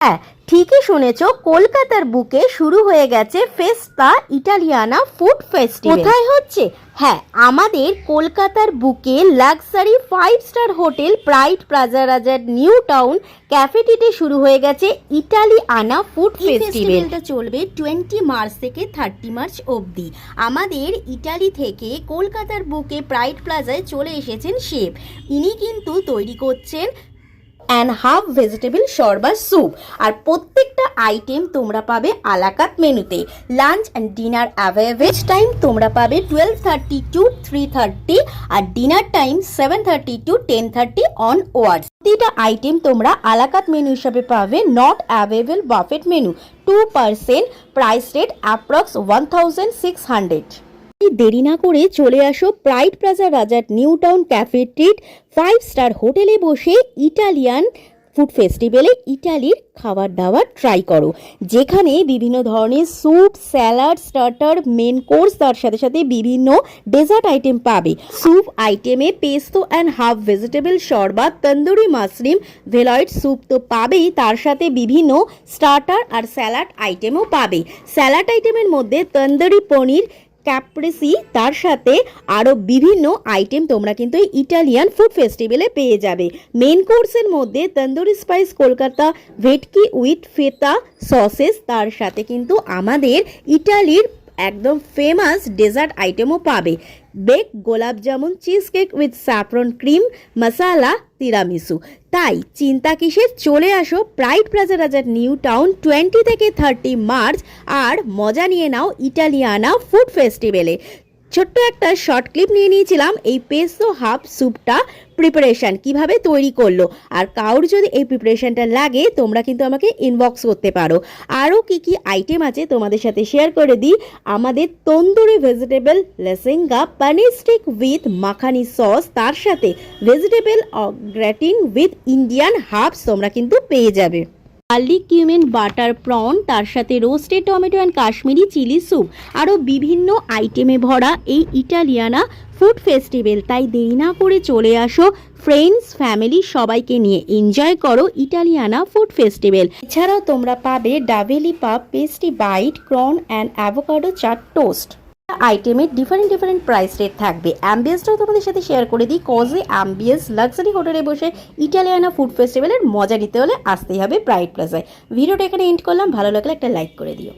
হ্যাঁ, ঠিকই শুনেছো, কলকাতার বুকে শুরু হয়ে গেছে ফেস্তা ইটালিয়ানা ফুড ফেস্টিভ্যাল। কোথায় হচ্ছে? হ্যাঁ, আমাদের কলকাতার বুকে luxury 5 star hotel pride Plaza রাজার নিউ টাউন ক্যাফেটিতে শুরু হয়ে গেছে ইটালিয়ানা ফুড ফেস্টিভ্যালটা চলবে 20 মার্চ থেকে 30 মার্চ অবধি। আমাদের ইটালি থেকে কলকাতার বুকে প্রাইড প্লাজায় চলে এসেছেন শেফ। ইনি কিন্তু তৈরি করছেন and half vegetable shorba soup. আর প্রত্যেকটা আইটেম তোমরা পাবে আলাকাত মেনুতে। Lunch and dinner available time তোমরা পাবে 12:30 to 3:30 আর ডিনার টাইম 7:30 to 10:30 অনওয়ার্ডস। প্রতিটা আইটেম তোমরা আলাকাত মেনু হিসাবে পাবে, not available buffet menu. 2% price rate approx 1600। দেরি না করে চলে আসো প্রাইড প্লাজা রাজার New Town cafe treat 5 star হোটেলে বসে ইটালিয়ান ফুড ফেস্টিভ্যালে ইটালির খাবার দাবার ট্রাই করো, যেখানে বিভিন্ন ধরনের soup, salad, starter, main course, তার সাথে সাথে বিভিন্ন ডেজার্ট আইটেম পাবে। স্যুপ আইটেমে pesto and half vegetable shorba, tandoori mushroom, velouté soup তো পাবেই, তার সাথে বিভিন্ন স্টার্টার আর স্যালাড আইটেমও পাবে। স্যালাড আইটেমের মধ্যে তন্দুরি পনির, ক্যাপ্রিসি, তার সাথে আরও বিভিন্ন আইটেম তোমরা কিন্তু এই ইটালিয়ান ফুড ফেস্টিভ্যালে পেয়ে যাবে। মেন কোর্সের মধ্যে তন্দুরি স্পাইস কলকাতা ভেটকি উইথ ফেতা সসেস, তার সাথে কিন্তু আমাদের ইটালির একদম ফেমাস ডেজার্ট আইটেমও পাবে। বেক গোলাপ jamun, cheese cake with saffron cream, masala, tiramisu. তাই চিন্তা কিসের, চলে আসো প্রাইড প্লাজা রাজার নিউ টাউন 20 থেকে 30 মার্চ আর মজা নিয়ে নাও ইটালিয়ানা ফুড ফেস্টিভ্যালে। ছোট্ট একটা শর্ট ক্লিপ নিয়ে নিয়েছিলাম এই পেস্তো হাফ স্যুপটা প্রিপারেশান কিভাবে তৈরি করলো। আর কারোর যদি এই প্রিপারেশানটা লাগে তোমরা কিন্তু আমাকে ইনবক্স করতে পারো। আরও কি কি আইটেম আছে তোমাদের সাথে শেয়ার করে দিই। আমাদের tandoori vegetable lasagna paneer stick with makhani sauce, তার সাথে vegetable gratin with Indian herbs তোমরা কিন্তু পেয়ে যাবে। গার্লিক কিউমিন বাটার প্রন, তার সাথে roasted tomato and Kashmiri chilli soup, আরও বিভিন্ন আইটেমে ভরা এই ইটালিয়ানা ফুড ফেস্টিভ্যাল। তাই দেরি না করে চলে আসো, ফ্রেন্ডস ফ্যামিলি সবাইকে নিয়ে এনজয় করো ইটালিয়ানা ফুড ফেস্টিভ্যাল। এছাড়াও তোমরা পাবে ডাবেলি পাপ, pastry bite, corn and avocado chaat toast. আইটেমের ডিফারেন্ট প্রাইস রেট থাকবে। অ্যাম্বিয়েন্সটাও তোমাদের সাথে শেয়ার করে দিই। কজে অ্যাম্বিয়েন্স লাক্সারি হোটেলে বসে ইটালিয়ানা ফুড ফেস্টিভ্যালের মজা নিতে হলে আসতেই হবে প্রাইড প্লাজায়। ভিডিওটা এখানে এন্ড করলাম, ভালো লাগলে একটা লাইক করে দিও।